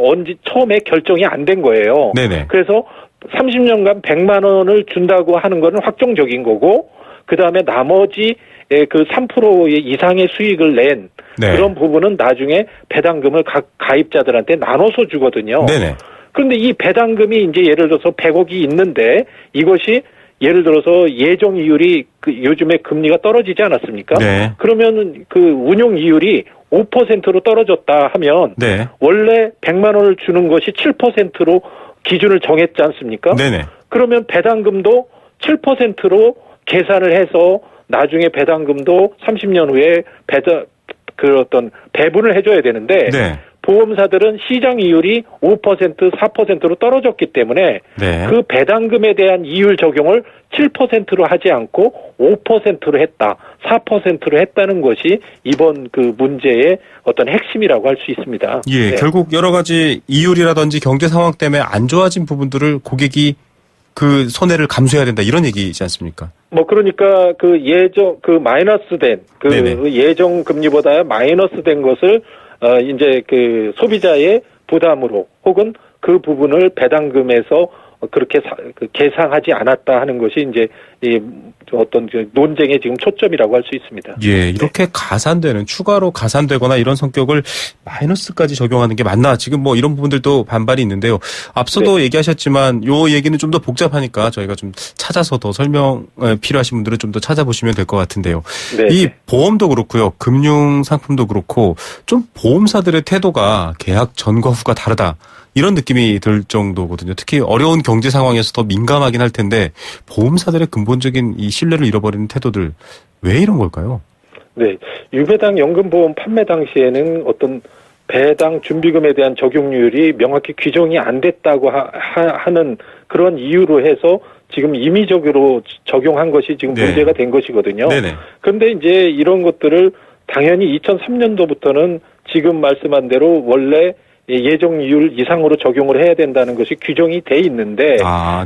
처음에 결정이 안 된 거예요. 네네. 그래서 30년간 100만 원을 준다고 하는 거는 확정적인 거고 그다음에 나머지 그 3% 이상의 수익을 낸 그런 부분은 나중에 배당금을 각 가입자들한테 나눠서 주거든요. 네네. 그런데 이 배당금이 이제 예를 들어서 100억이 있는데 이것이 예를 들어서 예정 이율이 요즘에 금리가 떨어지지 않았습니까? 네. 그러면 그 운용 이율이 5%로 떨어졌다 하면 원래 100만 원을 주는 것이 7%로 기준을 정했지 않습니까? 네네. 그러면 배당금도 7%로 계산을 해서 나중에 배당금도 30년 후에 배분을 해줘야 되는데 보험사들은 시장 이율이 5%, 4%로 떨어졌기 때문에 그 배당금에 대한 이율 적용을 7%로 하지 않고 5%로 했다, 4%로 했다는 것이 이번 그 문제의 어떤 핵심이라고 할 수 있습니다. 예, 결국 여러 가지 이율이라든지 경제 상황 때문에 안 좋아진 부분들을 고객이 그 손해를 감수해야 된다 이런 얘기이지 않습니까? 그러니까 그 마이너스 된 예정 금리보다 마이너스 된 것을 이제 그 소비자의 부담으로 혹은 그 부분을 배당금에서 그렇게 계상하지 않았다 하는 것이 이제 이 어떤 논쟁의 지금 초점이라고 할 수 있습니다. 예, 이렇게 가산되는 추가로 가산되거나 이런 성격을 마이너스까지 적용하는 게 맞나? 지금 뭐 이런 부분들도 반발이 있는데요. 앞서도 얘기하셨지만 요 얘기는 좀 더 복잡하니까 저희가 좀 찾아서 더 설명 필요하신 분들은 좀 더 찾아보시면 될 것 같은데요. 이 보험도 그렇고요, 금융 상품도 그렇고 좀 보험사들의 태도가 계약 전과 후가 다르다. 이런 느낌이 들 정도거든요. 특히 어려운 경제 상황에서 더 민감하긴 할 텐데 보험사들의 근본적인 이 신뢰를 잃어버리는 태도들 왜 이런 걸까요? 네, 유배당 연금보험 판매 당시에는 어떤 배당 준비금에 대한 적용률이 명확히 규정이 안 됐다고 하는 그런 이유로 해서 지금 임의적으로 적용한 것이 지금 문제가 된 것이거든요. 그런데 이제 이런 것들을 당연히 2003년도부터는 지금 말씀한 대로 원래 예정 이율 이상으로 적용을 해야 된다는 것이 규정이 돼 있는데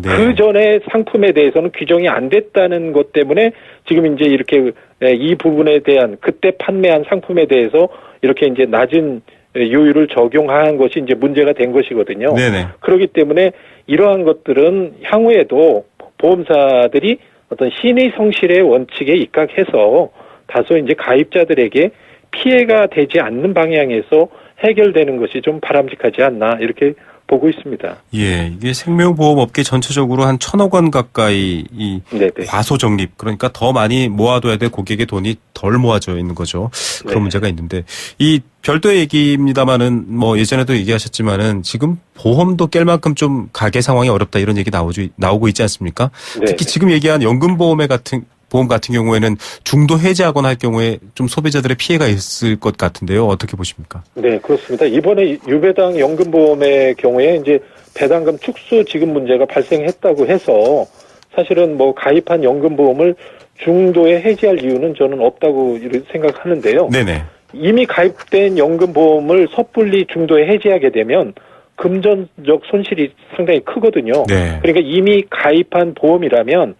그 전에 상품에 대해서는 규정이 안 됐다는 것 때문에 지금 이제 이렇게 이 부분에 대한 그때 판매한 상품에 대해서 이렇게 이제 낮은 요율을 적용한 것이 이제 문제가 된 것이거든요. 그렇기 때문에 이러한 것들은 향후에도 보험사들이 어떤 신의 성실의 원칙에 입각해서 다소 이제 가입자들에게 피해가 되지 않는 방향에서 해결되는 것이 좀 바람직하지 않나 이렇게 보고 있습니다. 예, 이게 생명보험업계 전체적으로 한 1,000억 원 가까이 이 과소 적립, 그러니까 더 많이 모아둬야 될 고객의 돈이 덜 모아져 있는 거죠. 그런 문제가 있는데 이 별도의 얘기입니다만은 뭐 예전에도 얘기하셨지만은 지금 보험도 깰 만큼 좀 가계 상황이 어렵다 이런 얘기 나오고 있지 않습니까? 특히 지금 얘기한 연금보험에 같은 보험 같은 경우에는 중도 해지하거나 할 경우에 좀 소비자들의 피해가 있을 것 같은데요. 어떻게 보십니까? 네, 그렇습니다. 이번에 유배당 연금보험의 경우에 이제 배당금 축소 지급 문제가 발생했다고 해서 사실은 뭐 가입한 연금보험을 중도에 해지할 이유는 저는 없다고 생각하는데요. 네네. 이미 가입된 연금보험을 섣불리 중도에 해지하게 되면 금전적 손실이 상당히 크거든요. 네. 그러니까 이미 가입한 보험이라면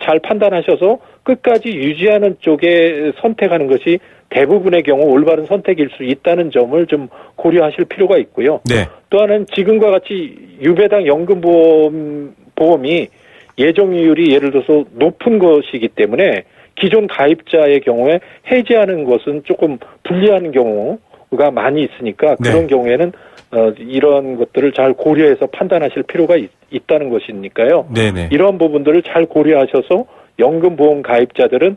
잘 판단하셔서 끝까지 유지하는 쪽에 선택하는 것이 대부분의 경우 올바른 선택일 수 있다는 점을 좀 고려하실 필요가 있고요. 네. 또 하나는 지금과 같이 유배당 연금보험이 예정이율이 예를 들어서 높은 것이기 때문에 기존 가입자의 경우에 해지하는 것은 조금 불리한 경우가 많이 있으니까 그런 경우에는 이런 것들을 잘 고려해서 판단하실 필요가 있다는 것이니까요. 네네. 이런 부분들을 잘 고려하셔서 연금보험 가입자들은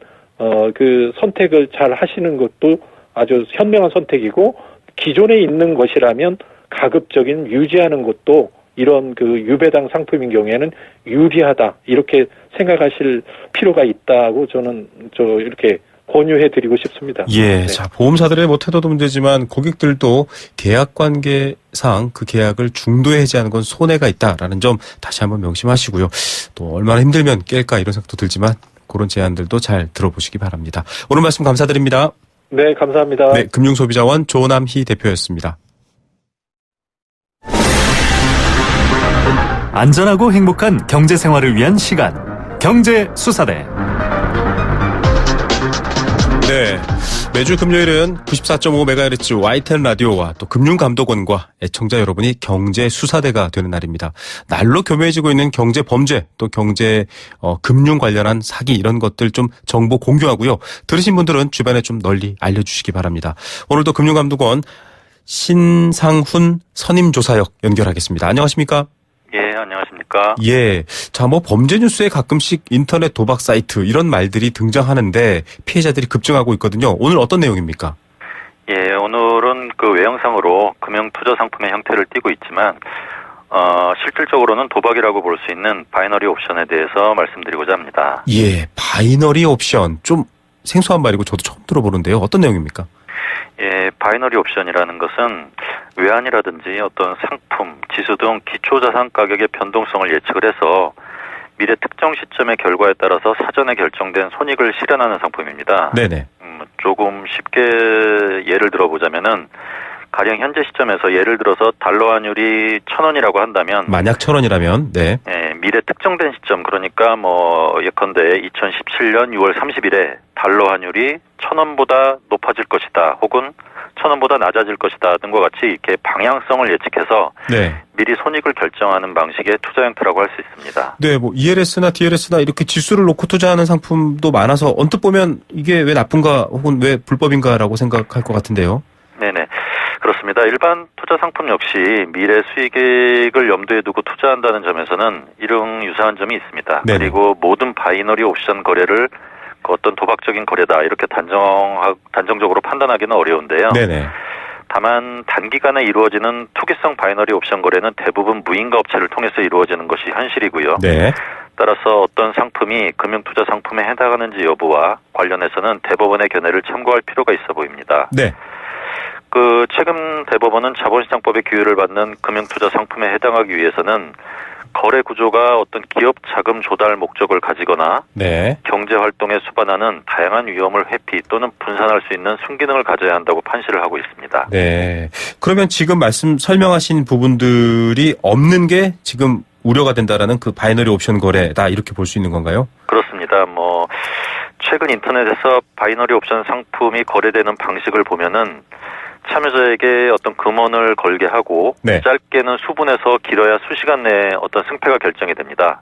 그 선택을 잘 하시는 것도 아주 현명한 선택이고 기존에 있는 것이라면 가급적인 유지하는 것도 이런 그 유배당 상품인 경우에는 유리하다 이렇게 생각하실 필요가 있다고 저는 이렇게 권유해드리고 싶습니다. 예, 네. 자 보험사들의 뭐 태도도 문제지만 고객들도 계약 관계상 그 계약을 중도에 해지하는 건 손해가 있다라는 점 다시 한번 명심하시고요. 또 얼마나 힘들면 깰까 이런 생각도 들지만 그런 제안들도 잘 들어보시기 바랍니다. 오늘 말씀 감사드립니다. 네, 감사합니다. 네, 금융소비자원 조남희 대표였습니다. 안전하고 행복한 경제 생활을 위한 시간. 경제 수사대. 네. 매주 금요일은 94.5MHz YTN 라디오와 또 금융감독원과 애청자 여러분이 경제 수사대가 되는 날입니다. 날로 교묘해지고 있는 경제 범죄 또 경제 금융 관련한 사기 이런 것들 좀 정보 공유하고요. 들으신 분들은 주변에 좀 널리 알려주시기 바랍니다. 오늘도 금융감독원 신상훈 선임조사역 연결하겠습니다. 안녕하십니까? 예, 안녕하십니까? 예. 자, 뭐 범죄 뉴스에 가끔씩 인터넷 도박 사이트 이런 말들이 등장하는데 피해자들이 급증하고 있거든요. 오늘 어떤 내용입니까? 예, 오늘은 그 외형상으로 금융 투자 상품의 형태를 띠고 있지만 실질적으로는 도박이라고 볼 수 있는 바이너리 옵션에 대해서 말씀드리고자 합니다. 예, 바이너리 옵션 좀 생소한 말이고 저도 처음 들어보는데요. 어떤 내용입니까? 예, 바이너리 옵션이라는 것은 외환이라든지 어떤 상품, 지수 등 기초자산 가격의 변동성을 예측을 해서 미래 특정 시점의 결과에 따라서 사전에 결정된 손익을 실현하는 상품입니다. 네네. 조금 쉽게 예를 들어보자면은 가령 현재 시점에서 예를 들어서 달러 환율이 1,000원이라고 한다면 만약 1,000원이라면 네. 예, 미래 특정된 시점 그러니까 뭐 예컨대 2017년 6월 30일에 달러 환율이 1,000원보다 높아질 것이다 혹은 1,000원보다 낮아질 것이다 등과 같이 이렇게 방향성을 예측해서 네. 미리 손익을 결정하는 방식의 투자 형태라고 할 수 있습니다. 네, 뭐 ELS나 DLS나 이렇게 지수를 놓고 투자하는 상품도 많아서 언뜻 보면 이게 왜 나쁜가 혹은 왜 불법인가라고 생각할 것 같은데요. 네네. 그렇습니다. 일반 투자 상품 역시 미래 수익을 염두에 두고 투자한다는 점에서는 이런 유사한 점이 있습니다. 네네. 그리고 모든 바이너리 옵션 거래를 어떤 도박적인 거래다 이렇게 단정적으로 판단하기는 어려운데요. 네네. 다만 단기간에 이루어지는 투기성 바이너리 옵션 거래는 대부분 무인가 업체를 통해서 이루어지는 것이 현실이고요. 네. 따라서 어떤 상품이 금융투자 상품에 해당하는지 여부와 관련해서는 대법원의 견해를 참고할 필요가 있어 보입니다. 네. 최근 대법원은 자본시장법의 규율을 받는 금융투자 상품에 해당하기 위해서는 거래 구조가 어떤 기업 자금 조달 목적을 가지거나 네. 경제 활동에 수반하는 다양한 위험을 회피 또는 분산할 수 있는 순기능을 가져야 한다고 판시를 하고 있습니다. 네. 그러면 지금 설명하신 부분들이 없는 게 지금 우려가 된다라는 그 바이너리 옵션 거래다 이렇게 볼 수 있는 건가요? 그렇습니다. 최근 인터넷에서 바이너리 옵션 상품이 거래되는 방식을 보면은 참여자에게 어떤 금원을 걸게 하고 네. 짧게는 수분에서 길어야 수시간 내에 어떤 승패가 결정이 됩니다.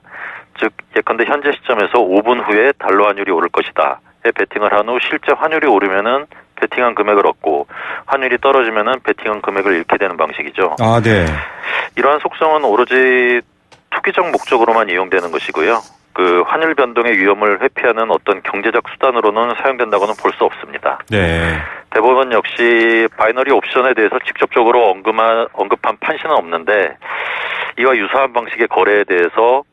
즉 예컨대 현재 시점에서 5분 후에 달러 환율이 오를 것이다. 베팅을 한 후 실제 환율이 오르면은 베팅한 금액을 얻고 환율이 떨어지면은 베팅한 금액을 잃게 되는 방식이죠. 아, 네. 이러한 속성은 오로지 투기적 목적으로만 이용되는 것이고요. 환율 변동의 위험을 회피하는 어떤 경제적 수단으로는 사용된다고는 볼 수 없습니다. 네. 대법원 역시 바이너리 옵션에 대해서 직접적으로 언급한 판시는 없는데 이와 유사한 방식의 거래에 대해서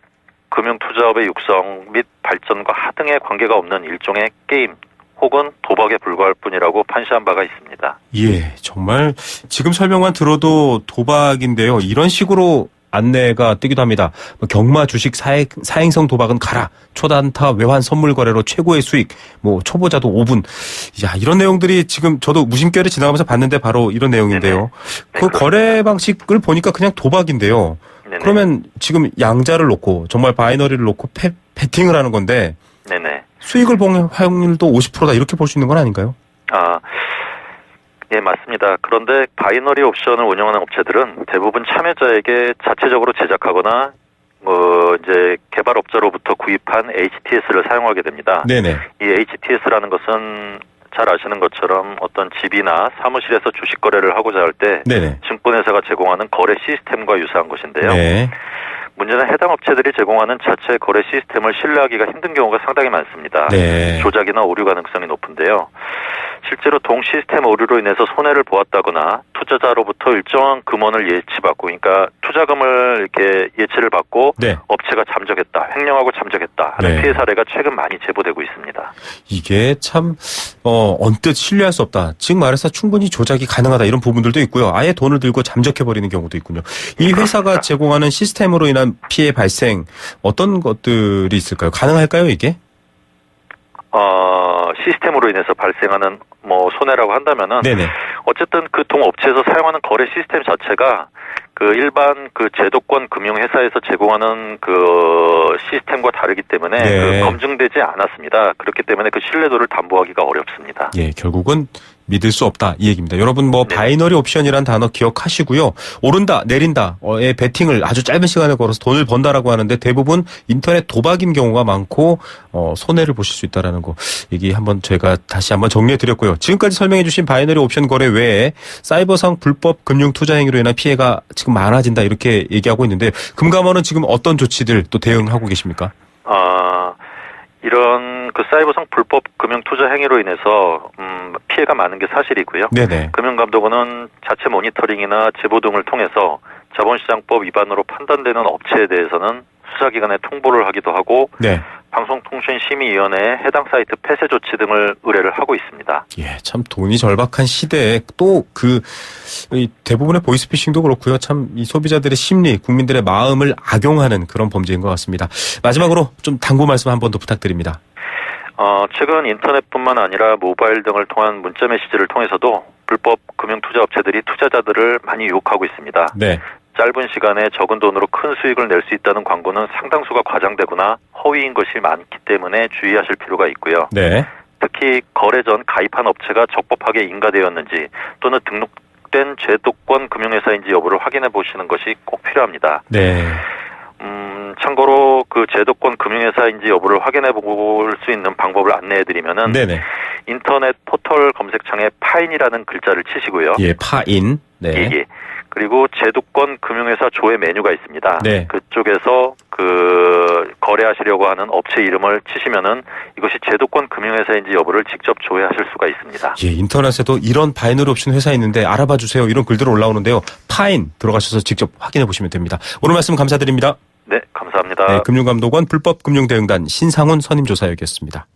금융투자업의 육성 및 발전과 하등의 관계가 없는 일종의 게임 혹은 도박에 불과할 뿐이라고 판시한 바가 있습니다. 예, 정말 지금 설명만 들어도 도박인데요. 이런 식으로 안내가 뜨기도 합니다. 경마, 주식, 사행성 도박은 가라. 초단타, 외환, 선물 거래로 최고의 수익. 초보자도 5분. 야, 이런 내용들이 지금 저도 무심결에 지나가면서 봤는데 바로 이런 내용인데요. 네, 그 거래 방식을 보니까 그냥 도박인데요. 네네. 그러면 지금 양자를 놓고 정말 바이너리를 놓고 베팅을 하는 건데 네네. 수익을 본 확률도 50%다 이렇게 볼 수 있는 건 아닌가요? 예, 맞습니다. 그런데 바이너리 옵션을 운영하는 업체들은 대부분 참여자에게 자체적으로 제작하거나 이제 개발업자로부터 구입한 HTS를 사용하게 됩니다. 네네. 이 HTS라는 것은 잘 아시는 것처럼 어떤 집이나 사무실에서 주식 거래를 하고자 할 때 증권회사가 제공하는 거래 시스템과 유사한 것인데요. 네. 문제는 해당 업체들이 제공하는 자체 거래 시스템을 신뢰하기가 힘든 경우가 상당히 많습니다. 네. 조작이나 오류 가능성이 높은데요. 실제로 동 시스템 오류로 인해서 손해를 보았다거나 투자자로부터 일정한 금원을 예치받고, 그러니까 투자금을 이렇게 예치를 받고 업체가 잠적했다, 횡령하고 잠적했다 하는 피해 사례가 최근 많이 제보되고 있습니다. 이게 참 언뜻 신뢰할 수 없다. 즉 말해서 충분히 조작이 가능하다 이런 부분들도 있고요. 아예 돈을 들고 잠적해버리는 경우도 있군요. 이 회사가 제공하는 시스템으로 인한 피해 발생 어떤 것들이 있을까요? 가능할까요 이게? 시스템으로 인해서 발생하는 손해라고 한다면은 어쨌든 그 동업체에서 사용하는 거래 시스템 자체가 그 일반 그 제도권 금융회사에서 제공하는 그 시스템과 다르기 때문에 검증되지 않았습니다. 그렇기 때문에 그 신뢰도를 담보하기가 어렵습니다. 예, 결국은 믿을 수 없다 이 얘기입니다. 여러분 바이너리 옵션이라는 단어 기억하시고요. 오른다 내린다의 베팅을 아주 짧은 시간에 걸어서 돈을 번다라고 하는데 대부분 인터넷 도박인 경우가 많고 손해를 보실 수 있다라는 거 얘기 한번 제가 다시 한번 정리해 드렸고요. 지금까지 설명해 주신 바이너리 옵션 거래 외에 사이버상 불법 금융 투자 행위로 인한 피해가 지금 많아진다 이렇게 얘기하고 있는데 금감원은 지금 어떤 조치들 또 대응하고 계십니까? 이런 그 사이버상 불법 금융 투자 행위로 인해서 피해가 많은 게 사실이고요. 금융감독원은 자체 모니터링이나 제보 등을 통해서 자본시장법 위반으로 판단되는 업체에 대해서는 수사기관에 통보를 하기도 하고 방송통신심의위원회에 해당 사이트 폐쇄 조치 등을 의뢰를 하고 있습니다. 예, 참 돈이 절박한 시대에 또 대부분의 보이스피싱도 그렇고요. 참 이 소비자들의 심리, 국민들의 마음을 악용하는 그런 범죄인 것 같습니다. 마지막으로 좀 당부 말씀 한 번 더 부탁드립니다. 최근 인터넷뿐만 아니라 모바일 등을 통한 문자 메시지를 통해서도 불법 금융 투자 업체들이 투자자들을 많이 유혹하고 있습니다. 짧은 시간에 적은 돈으로 큰 수익을 낼 수 있다는 광고는 상당수가 과장되거나 허위인 것이 많기 때문에 주의하실 필요가 있고요. 특히 거래 전 가입한 업체가 적법하게 인가되었는지 또는 등록된 제도권 금융회사인지 여부를 확인해 보시는 것이 꼭 필요합니다. 참고로 그 제도권 금융회사인지 여부를 확인해 볼 수 있는 방법을 안내해 드리면은 인터넷 포털 검색창에 파인이라는 글자를 치시고요. 파인. 그리고 제도권 금융회사 조회 메뉴가 있습니다. 그쪽에서 그 거래하시려고 하는 업체 이름을 치시면은 이것이 제도권 금융회사인지 여부를 직접 조회하실 수가 있습니다. 예, 인터넷에도 이런 바이너리 옵션 회사 있는데 알아봐 주세요. 이런 글들 올라오는데요. 파인 들어가셔서 직접 확인해 보시면 됩니다. 오늘 말씀 감사드립니다. 네, 감사합니다. 금융감독원 불법금융대응단 신상훈 선임조사역이었습니다.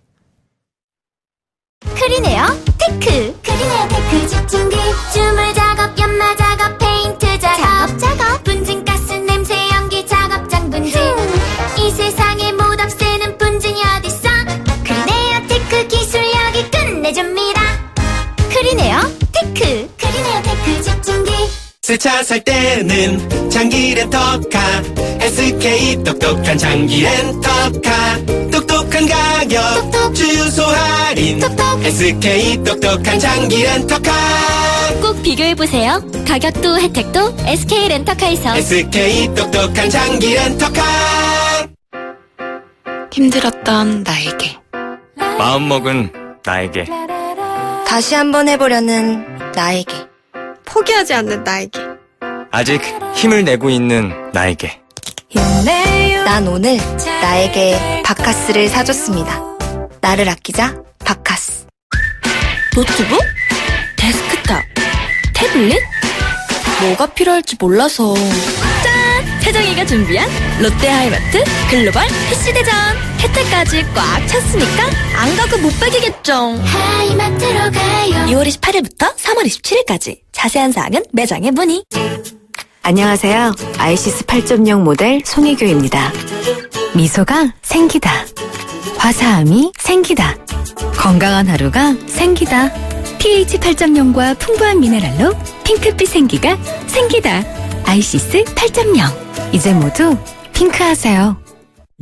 크리네어 테크. 크리네어 테크 집중기 주물 작업 연마 작업 페인트 작업 분진가스 냄새 연기 작업장 분진 이 세상에 못 없애는 분진이 어딨어. 크리네어 테크 기술력이 끝내줍니다. 크리네어 테크. 크리네어 테크 집중기 새 차 살 때는 장기 렌터카 SK 똑똑한 장기 렌터카 똑똑한 가격 주유소 할인 SK 똑똑한 장기 렌터카 꼭 비교해보세요. 가격도 혜택도 SK 렌터카에서 SK 똑똑한 장기 렌터카. 힘들었던 나에게 마음먹은 나에게 다시 한번 해보려는 나에게 포기하지 않는 나에게 아직 힘을 내고 있는 나에게 난 오늘 나에게 바카스를 사줬습니다. 나를 아끼자 바카스. 노트북? 데스크탑? 태블릿? 뭐가 필요할지 몰라서 짠! 최정희가 준비한 롯데하이마트 글로벌 PC대전. 혜택까지 꽉 찼으니까 안 가고 못 빼기겠죠. 하이마트로 가요. 2월 28일부터 3월 27일까지. 자세한 사항은 매장에 문의. 안녕하세요. 아이시스 8.0 모델 송혜교입니다. 미소가 생기다. 화사함이 생기다. 건강한 하루가 생기다. pH 8.0과 풍부한 미네랄로 핑크빛 생기가 생기다. 아이시스 8.0. 이제 모두 핑크하세요.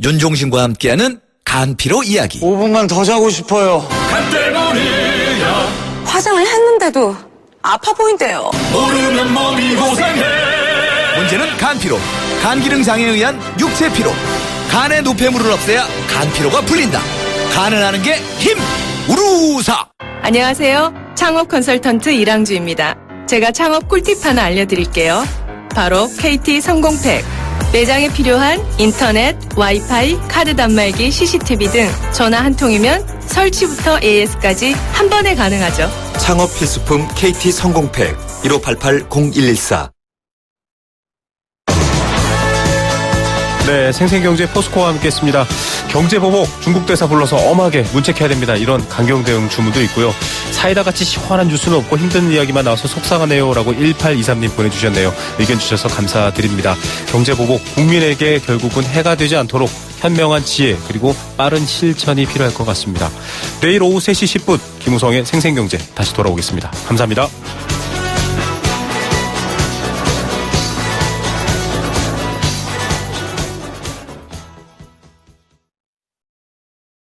윤종신과 함께하는 간피로 이야기. 5분만 더 자고 싶어요. 간 때문이야. 화장을 했는데도 아파 보인대요. 모르면 몸이 고생해. 문제는 간피로. 간기능장애에 의한 육체 피로. 간의 노폐물을 없애야 간피로가 풀린다. 간을 하는 게 힘. 우루사. 안녕하세요. 창업 컨설턴트 이랑주입니다. 제가 창업 꿀팁 하나 알려드릴게요. 바로 KT 성공팩. 매장에 필요한 인터넷, 와이파이, 카드 단말기, CCTV 등 전화 한 통이면 설치부터 AS까지 한 번에 가능하죠. 창업 필수품 KT 성공팩 1588-0114. 네, 생생경제 포스코와 함께했습니다. 경제보복 중국 대사 불러서 엄하게 문책해야 됩니다. 이런 강경 대응 주문도 있고요. 사이다같이 시원한 주스는 없고 힘든 이야기만 나와서 속상하네요 라고 1823님 보내주셨네요. 의견 주셔서 감사드립니다. 경제보복 국민에게 결국은 해가 되지 않도록 현명한 지혜 그리고 빠른 실천이 필요할 것 같습니다. 내일 오후 3시 10분 김우성의 생생경제 다시 돌아오겠습니다. 감사합니다.